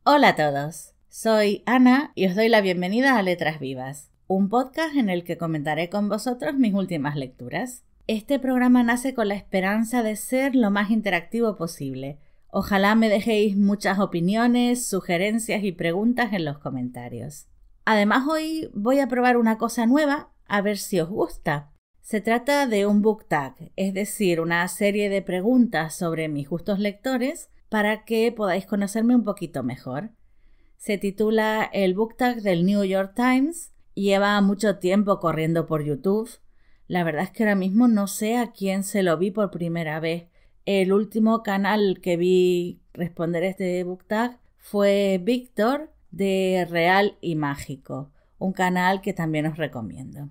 Hola a todos, soy Ana y os doy la bienvenida a Letras Vivas, un podcast en el que comentaré con vosotros mis últimas lecturas. Este programa nace con la esperanza de ser lo más interactivo posible. Ojalá me dejéis muchas opiniones, sugerencias y preguntas en los comentarios. Además, hoy voy a probar una cosa nueva, a ver si os gusta. Se trata de un book tag, es decir, una serie de preguntas sobre mis gustos lectores para que podáis conocerme un poquito mejor. Se titula el book tag del New York Times y lleva mucho tiempo corriendo por YouTube. La verdad es que ahora mismo no sé a quién se lo vi por primera vez. El último canal que vi responder este book tag fue Víctor de Real y Mágico, un canal que también os recomiendo.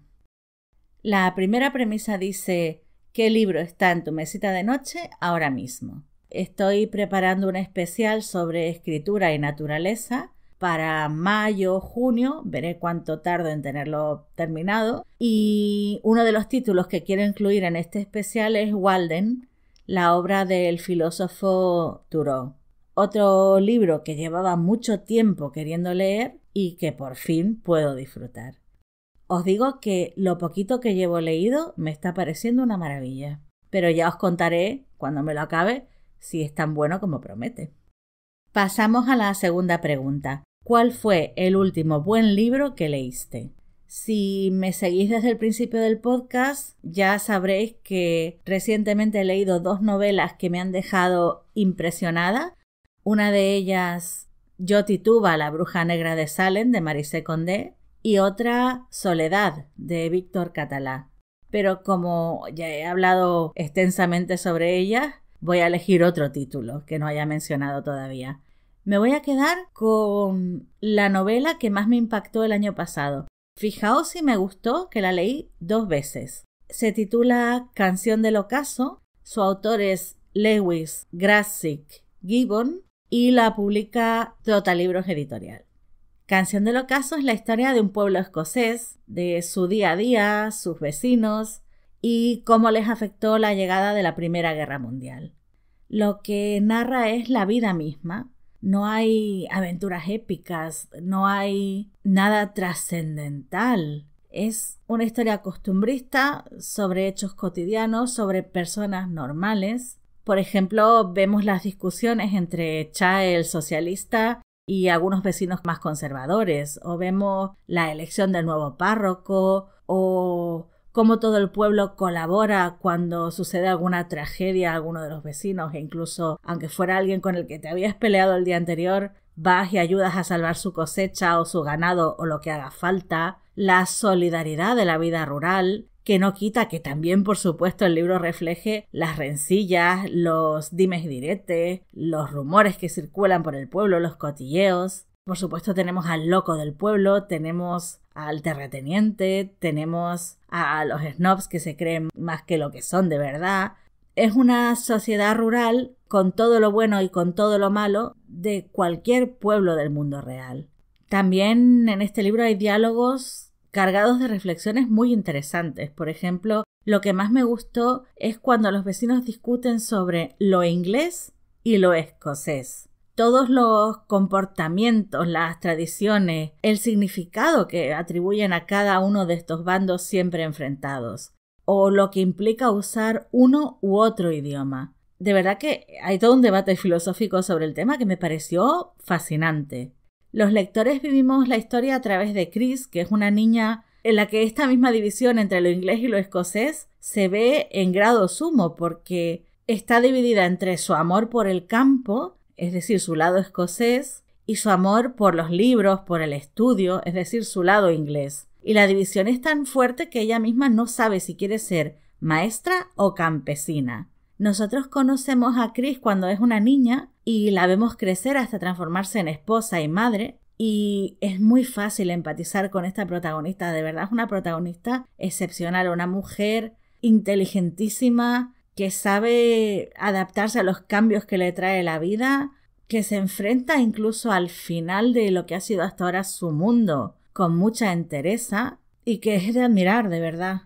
La primera premisa dice: ¿qué libro está en tu mesita de noche ahora mismo? Estoy preparando un especial sobre escritura y naturaleza para mayo, junio, veré cuánto tardo en tenerlo terminado, y uno de los títulos que quiero incluir en este especial es Walden, la obra del filósofo Thoreau. Otro libro que llevaba mucho tiempo queriendo leer y que por fin puedo disfrutar. Os digo que lo poquito que llevo leído me está pareciendo una maravilla, pero ya os contaré, cuando me lo acabe, si es tan bueno como promete. Pasamos a la segunda pregunta. ¿Cuál fue el último buen libro que leíste? Si me seguís desde el principio del podcast, ya sabréis que recientemente he leído 2 novelas que me han dejado impresionada. Una de ellas, Yo Tituba, la bruja negra de Salem, de Marisé Condé, y otra, Soledad, de Víctor Català. Pero como ya he hablado extensamente sobre ellas, voy a elegir otro título que no haya mencionado todavía. Me voy a quedar con la novela que más me impactó el año pasado. Fijaos si me gustó, que la leí 2 veces. Se titula Canción del Ocaso, su autor es Lewis Grassic Gibbon y la publica Total Libros Editorial. Canción del Ocaso es la historia de un pueblo escocés, de su día a día, sus vecinos y cómo les afectó la llegada de la Primera Guerra Mundial. Lo que narra es la vida misma. No hay aventuras épicas, no hay nada trascendental. Es una historia costumbrista sobre hechos cotidianos, sobre personas normales. Por ejemplo, vemos las discusiones entre Cha, el socialista, y algunos vecinos más conservadores, o vemos la elección del nuevo párroco, o cómo todo el pueblo colabora cuando sucede alguna tragedia a alguno de los vecinos, e incluso, aunque fuera alguien con el que te habías peleado el día anterior, vas y ayudas a salvar su cosecha o su ganado o lo que haga falta. La solidaridad de la vida rural, que no quita que también, por supuesto, el libro refleje las rencillas, los dimes y diretes, los rumores que circulan por el pueblo, los cotilleos. Por supuesto, tenemos al loco del pueblo, tenemos al terrateniente, tenemos a los snobs que se creen más que lo que son de verdad. Es una sociedad rural con todo lo bueno y con todo lo malo de cualquier pueblo del mundo real. También en este libro hay diálogos cargados de reflexiones muy interesantes. Por ejemplo, lo que más me gustó es cuando los vecinos discuten sobre lo inglés y lo escocés. Todos los comportamientos, las tradiciones, el significado que atribuyen a cada uno de estos bandos siempre enfrentados, o lo que implica usar uno u otro idioma. De verdad que hay todo un debate filosófico sobre el tema que me pareció fascinante. Los lectores vivimos la historia a través de Chris, que es una niña en la que esta misma división entre lo inglés y lo escocés se ve en grado sumo, porque está dividida entre su amor por el campo, es decir, su lado escocés, y su amor por los libros, por el estudio, es decir, su lado inglés. Y la división es tan fuerte que ella misma no sabe si quiere ser maestra o campesina. Nosotros conocemos a Chris cuando es una niña y la vemos crecer hasta transformarse en esposa y madre, y es muy fácil empatizar con esta protagonista. De verdad es una protagonista excepcional, una mujer inteligentísima que sabe adaptarse a los cambios que le trae la vida, que se enfrenta incluso al final de lo que ha sido hasta ahora su mundo con mucha entereza y que es de admirar, de verdad.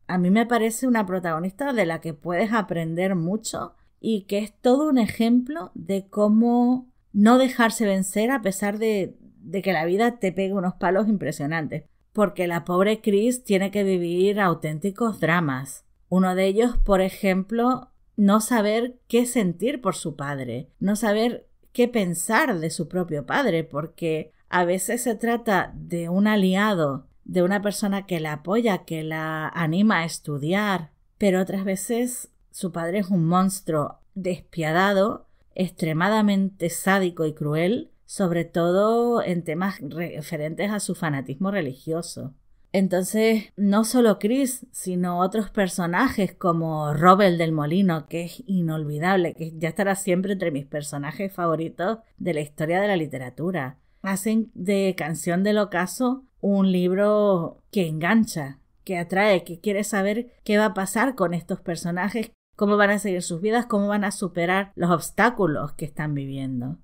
A mí me parece una protagonista de la que puedes aprender mucho y que es todo un ejemplo de cómo no dejarse vencer a pesar de que la vida te pegue unos palos impresionantes, porque la pobre Chris tiene que vivir auténticos dramas. Uno de ellos, por ejemplo, no saber qué sentir por su padre, no saber qué pensar de su propio padre, porque a veces se trata de un aliado, de una persona que la apoya, que la anima a estudiar, pero otras veces su padre es un monstruo despiadado, extremadamente sádico y cruel, sobre todo en temas referentes a su fanatismo religioso. Entonces, no solo Chris, sino otros personajes como Robert del Molino, que es inolvidable, que ya estará siempre entre mis personajes favoritos de la historia de la literatura. Hacen de Canción del Ocaso un libro que engancha, que atrae, que quiere saber qué va a pasar con estos personajes, cómo van a seguir sus vidas, cómo van a superar los obstáculos que están viviendo.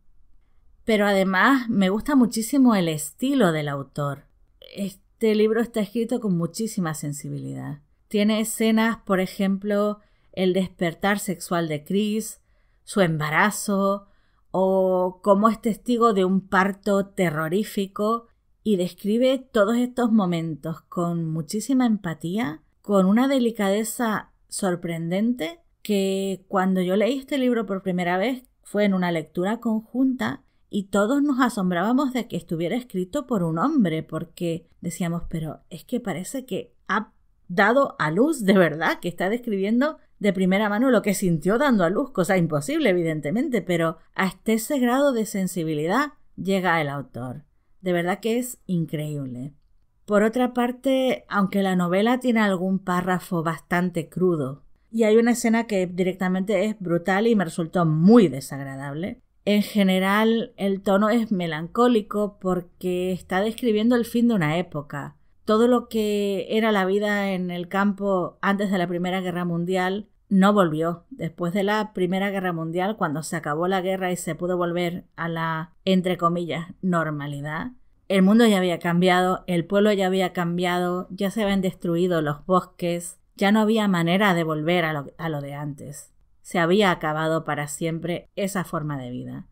Pero además me gusta muchísimo el estilo del autor. Este libro está escrito con muchísima sensibilidad. Tiene escenas, por ejemplo, el despertar sexual de Chris, su embarazo, o cómo es testigo de un parto terrorífico, y describe todos estos momentos con muchísima empatía, con una delicadeza sorprendente, que cuando yo leí este libro por primera vez fue en una lectura conjunta y todos nos asombrábamos de que estuviera escrito por un hombre, porque decíamos, pero es que parece que ha dado a luz de verdad, que está describiendo de primera mano lo que sintió dando a luz, cosa imposible evidentemente, pero hasta ese grado de sensibilidad llega el autor. De verdad que es increíble. Por otra parte, aunque la novela tiene algún párrafo bastante crudo, y hay una escena que directamente es brutal y me resultó muy desagradable, en general el tono es melancólico porque está describiendo el fin de una época. Todo lo que era la vida en el campo antes de la Primera Guerra Mundial no volvió. Después de la Primera Guerra Mundial, cuando se acabó la guerra y se pudo volver a la, entre comillas, normalidad, el mundo ya había cambiado, el pueblo ya había cambiado, ya se habían destruido los bosques, ya no había manera de volver a lo de antes. Se había acabado para siempre esa forma de vida.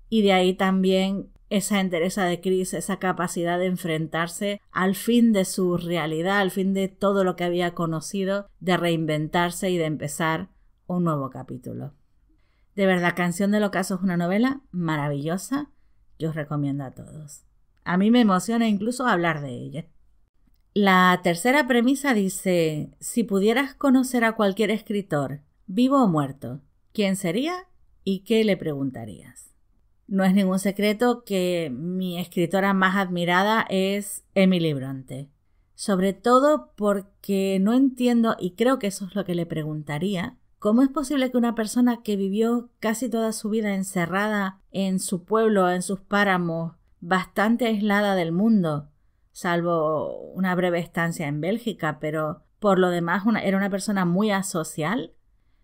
Y de ahí también esa entereza de Chris, esa capacidad de enfrentarse al fin de su realidad, al fin de todo lo que había conocido, de reinventarse y de empezar un nuevo capítulo. De verdad, Canción del Ocaso es una novela maravillosa, yo os recomiendo a todos. A mí me emociona incluso hablar de ella. La tercera premisa dice, si pudieras conocer a cualquier escritor, vivo o muerto, ¿quién sería y qué le preguntarías? No es ningún secreto que mi escritora más admirada es Emily Bronte. Sobre todo porque no entiendo, y creo que eso es lo que le preguntaría, ¿cómo es posible que una persona que vivió casi toda su vida encerrada en su pueblo, en sus páramos, bastante aislada del mundo, salvo una breve estancia en Bélgica, pero por lo demás era una persona muy asocial?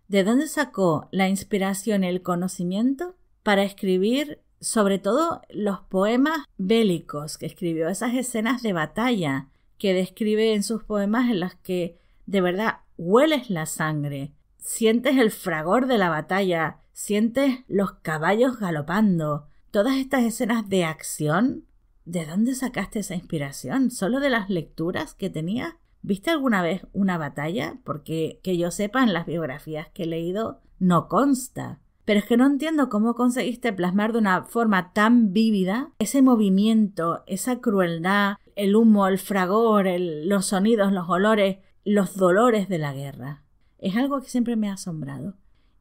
¿De dónde sacó la inspiración y el conocimiento para escribir sobre todo los poemas bélicos que escribió, esas escenas de batalla que describe en sus poemas en las que de verdad hueles la sangre, sientes el fragor de la batalla, sientes los caballos galopando, todas estas escenas de acción? ¿De dónde sacaste esa inspiración? ¿Solo de las lecturas que tenías? ¿Viste alguna vez una batalla? Porque que yo sepa, en las biografías que he leído no consta. Pero es que no entiendo cómo conseguiste plasmar de una forma tan vívida ese movimiento, esa crueldad, el humo, el fragor, los sonidos, los olores, los dolores de la guerra. Es algo que siempre me ha asombrado.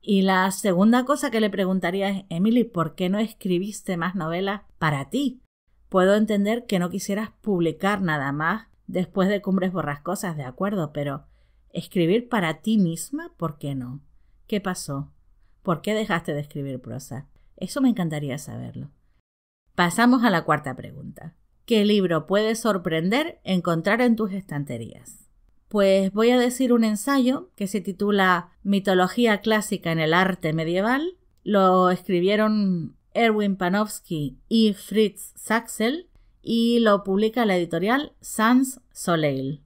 Y la segunda cosa que le preguntaría es, Emily, ¿por qué no escribiste más novelas para ti? Puedo entender que no quisieras publicar nada más después de Cumbres Borrascosas, de acuerdo, pero escribir para ti misma, ¿por qué no? ¿Qué pasó? ¿Por qué dejaste de escribir prosa? Eso me encantaría saberlo. Pasamos a la cuarta pregunta. ¿Qué libro puede sorprender encontrar en tus estanterías? Pues voy a decir un ensayo que se titula Mitología clásica en el arte medieval. Lo escribieron Erwin Panofsky y Fritz Saxel y lo publica la editorial Sans Soleil.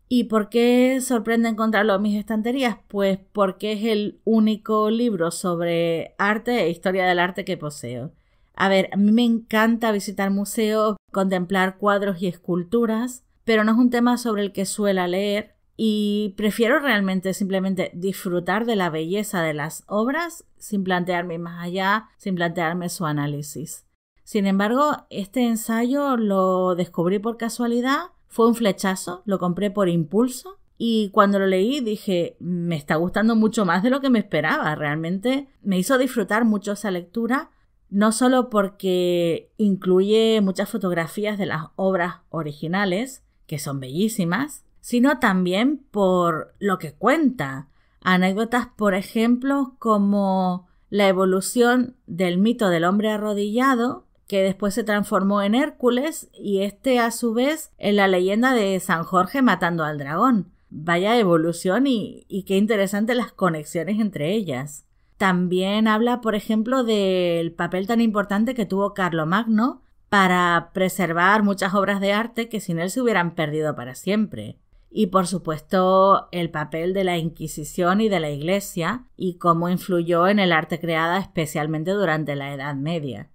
¿Y por qué sorprende encontrarlo en mis estanterías? Pues porque es el único libro sobre arte e historia del arte que poseo. A ver, a mí me encanta visitar museos, contemplar cuadros y esculturas, pero no es un tema sobre el que suela leer y prefiero realmente simplemente disfrutar de la belleza de las obras sin plantearme más allá, sin plantearme su análisis. Sin embargo, este ensayo lo descubrí por casualidad, fue un flechazo, lo compré por impulso y cuando lo leí dije, me está gustando mucho más de lo que me esperaba. Realmente me hizo disfrutar mucho esa lectura, no solo porque incluye muchas fotografías de las obras originales, que son bellísimas, sino también por lo que cuenta. Anécdotas, por ejemplo, como la evolución del mito del hombre arrodillado, que después se transformó en Hércules, y a su vez en la leyenda de San Jorge matando al dragón. Vaya evolución y qué interesantes las conexiones entre ellas. También habla, por ejemplo, del papel tan importante que tuvo Carlomagno para preservar muchas obras de arte que sin él se hubieran perdido para siempre. Y por supuesto el papel de la Inquisición y de la Iglesia y cómo influyó en el arte creada especialmente durante la Edad Media.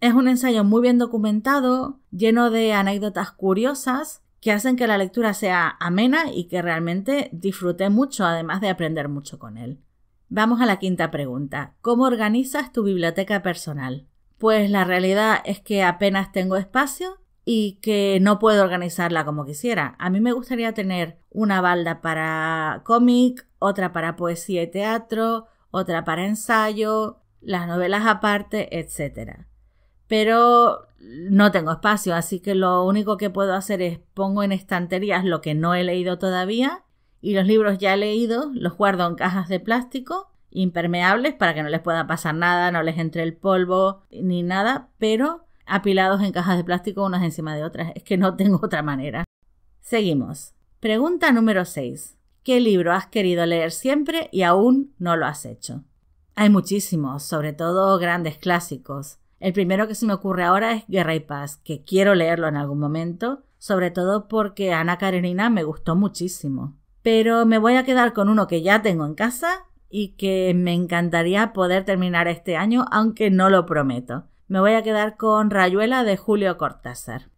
Es un ensayo muy bien documentado, lleno de anécdotas curiosas que hacen que la lectura sea amena y que realmente disfruté mucho, además de aprender mucho con él. Vamos a la quinta pregunta. ¿Cómo organizas tu biblioteca personal? Pues la realidad es que apenas tengo espacio y que no puedo organizarla como quisiera. A mí me gustaría tener una balda para cómic, otra para poesía y teatro, otra para ensayo, las novelas aparte, etc. Pero no tengo espacio, así que lo único que puedo hacer es pongo en estanterías lo que no he leído todavía y los libros ya leídos los guardo en cajas de plástico impermeables para que no les pueda pasar nada, no les entre el polvo ni nada, pero apilados en cajas de plástico unas encima de otras. Es que no tengo otra manera. Seguimos. Pregunta número 6. ¿Qué libro has querido leer siempre y aún no lo has hecho? Hay muchísimos, sobre todo grandes clásicos. El primero que se me ocurre ahora es Guerra y Paz, que quiero leerlo en algún momento, sobre todo porque Ana Karenina me gustó muchísimo. Pero me voy a quedar con uno que ya tengo en casa y que me encantaría poder terminar este año, aunque no lo prometo. Me voy a quedar con Rayuela de Julio Cortázar.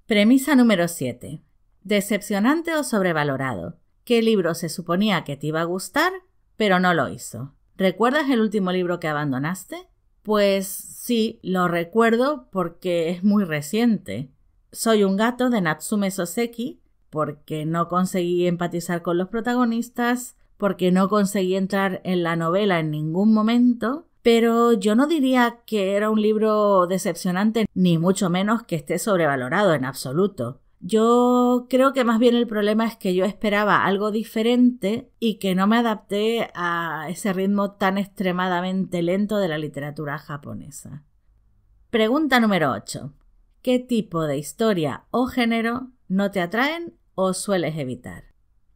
Premisa número 7. ¿Decepcionante o sobrevalorado? ¿Qué libro se suponía que te iba a gustar, pero no lo hizo? ¿Recuerdas el último libro que abandonaste? Pues sí, lo recuerdo porque es muy reciente. Soy un gato de Natsume Soseki, porque no conseguí empatizar con los protagonistas, porque no conseguí entrar en la novela en ningún momento, pero yo no diría que era un libro decepcionante, ni mucho menos que esté sobrevalorado en absoluto. Yo creo que más bien el problema es que yo esperaba algo diferente y que no me adapté a ese ritmo tan extremadamente lento de la literatura japonesa. Pregunta número 8. ¿Qué tipo de historia o género no te atraen o sueles evitar?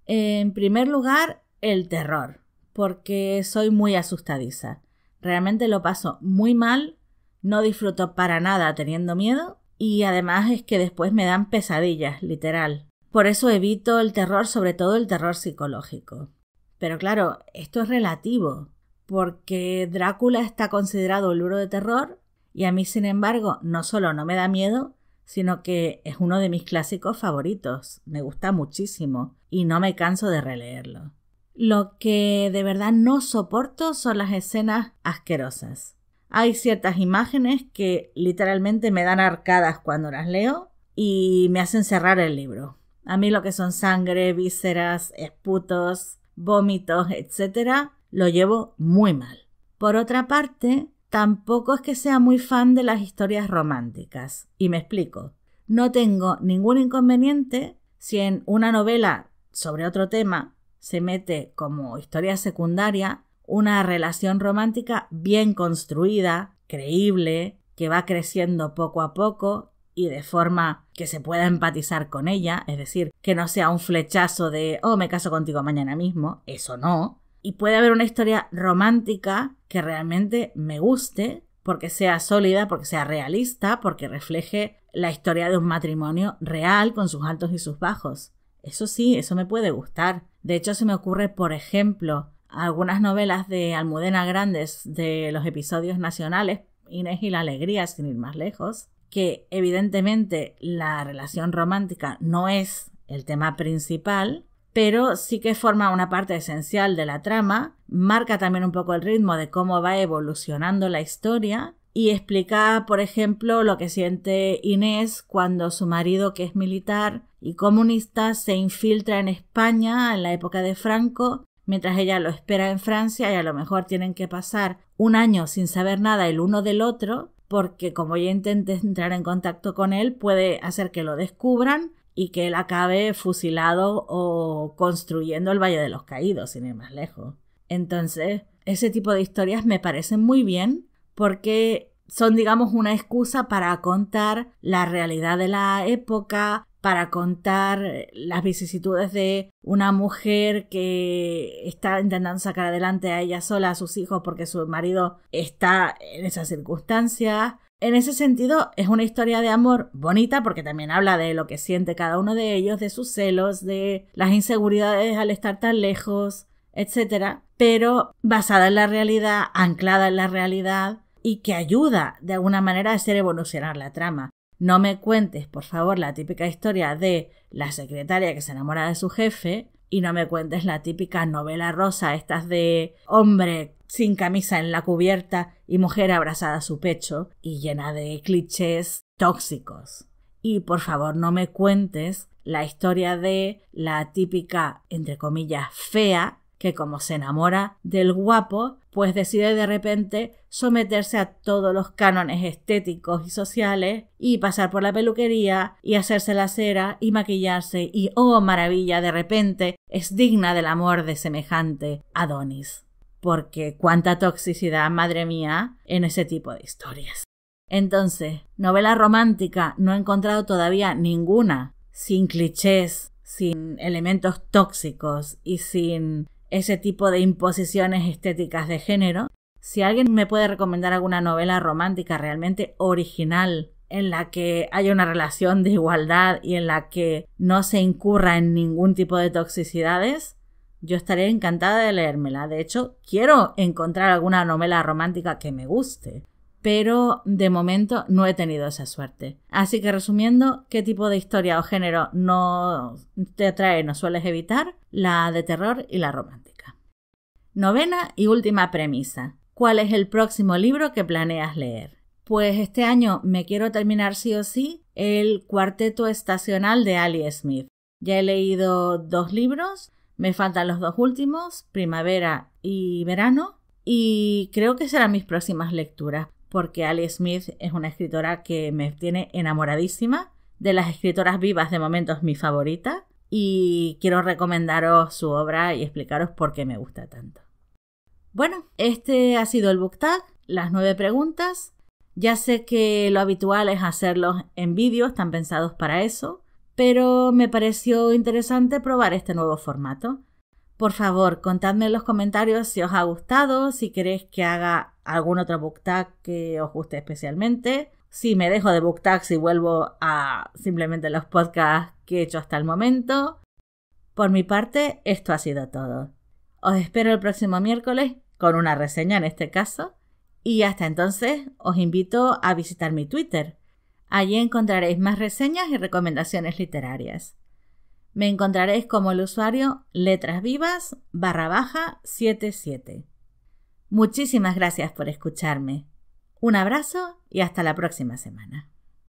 En primer lugar, el terror, porque soy muy asustadiza. Realmente lo paso muy mal, no disfruto para nada teniendo miedo y además es que después me dan pesadillas, literal. Por eso evito el terror, sobre todo el terror psicológico. Pero claro, esto es relativo, porque Drácula está considerado un libro de terror y a mí, sin embargo, no solo no me da miedo, sino que es uno de mis clásicos favoritos. Me gusta muchísimo y no me canso de releerlo. Lo que de verdad no soporto son las escenas asquerosas. Hay ciertas imágenes que literalmente me dan arcadas cuando las leo y me hacen cerrar el libro. A mí lo que son sangre, vísceras, esputos, vómitos, etc., lo llevo muy mal. Por otra parte, tampoco es que sea muy fan de las historias románticas. Y me explico. No tengo ningún inconveniente si en una novela sobre otro tema se mete como historia secundaria una relación romántica bien construida, creíble, que va creciendo poco a poco y de forma que se pueda empatizar con ella, es decir, que no sea un flechazo de «oh, me caso contigo mañana mismo», eso no. Y puede haber una historia romántica que realmente me guste, porque sea sólida, porque sea realista, porque refleje la historia de un matrimonio real con sus altos y sus bajos. Eso sí, eso me puede gustar. De hecho, se me ocurre, por ejemplo, algunas novelas de Almudena Grandes de los episodios nacionales, Inés y la alegría, sin ir más lejos, que evidentemente la relación romántica no es el tema principal, pero sí que forma una parte esencial de la trama, marca también un poco el ritmo de cómo va evolucionando la historia y explica, por ejemplo, lo que siente Inés cuando su marido, que es militar y comunista, se infiltra en España en la época de Franco, mientras ella lo espera en Francia y a lo mejor tienen que pasar un año sin saber nada el uno del otro, porque como ella intenta entrar en contacto con él, puede hacer que lo descubran y que él acabe fusilado o construyendo el Valle de los Caídos, sin ir más lejos. Entonces, ese tipo de historias me parecen muy bien porque son, digamos, una excusa para contar la realidad de la época, para contar las vicisitudes de una mujer que está intentando sacar adelante a ella sola, a sus hijos, porque su marido está en esas circunstancias. En ese sentido, es una historia de amor bonita porque también habla de lo que siente cada uno de ellos, de sus celos, de las inseguridades al estar tan lejos, etc. Pero basada en la realidad, anclada en la realidad y que ayuda de alguna manera a hacer evolucionar la trama. No me cuentes, por favor, la típica historia de la secretaria que se enamora de su jefe y no me cuentes la típica novela rosa, estas de hombre sin camisa en la cubierta y mujer abrazada a su pecho y llena de clichés tóxicos. Y por favor, no me cuentes la historia de la típica, entre comillas, fea, que como se enamora del guapo, pues decide de repente someterse a todos los cánones estéticos y sociales y pasar por la peluquería y hacerse la cera y maquillarse y, oh maravilla, de repente es digna del amor de semejante Adonis. Porque cuánta toxicidad, madre mía, en ese tipo de historias. Entonces, novela romántica no he encontrado todavía ninguna sin clichés, sin elementos tóxicos y sin ese tipo de imposiciones estéticas de género. Si alguien me puede recomendar alguna novela romántica realmente original en la que haya una relación de igualdad y en la que no se incurra en ningún tipo de toxicidades, yo estaré encantada de leérmela. De hecho, quiero encontrar alguna novela romántica que me guste, pero de momento no he tenido esa suerte. Así que resumiendo, ¿qué tipo de historia o género no te atrae, no sueles evitar? La de terror y la romántica. Novena y última premisa. ¿Cuál es el próximo libro que planeas leer? Pues este año me quiero terminar sí o sí el Cuarteto Estacional de Ali Smith. Ya he leído 2 libros, me faltan los 2 últimos, Primavera y Verano, y creo que serán mis próximas lecturas, porque Ali Smith es una escritora que me tiene enamoradísima. De las escritoras vivas de momento es mi favorita y quiero recomendaros su obra y explicaros por qué me gusta tanto. Bueno, este ha sido el Book Tag, las 9 preguntas. Ya sé que lo habitual es hacerlos en vídeo, están pensados para eso, pero me pareció interesante probar este nuevo formato. Por favor, contadme en los comentarios si os ha gustado, si queréis que haga algún otro book tag que os guste especialmente, si me dejo de book tags y vuelvo a simplemente los podcasts que he hecho hasta el momento. Por mi parte, esto ha sido todo. Os espero el próximo miércoles, con una reseña en este caso, y hasta entonces os invito a visitar mi Twitter. Allí encontraréis más reseñas y recomendaciones literarias. Me encontraréis como el usuario letrasvivas_77. Muchísimas gracias por escucharme. Un abrazo y hasta la próxima semana.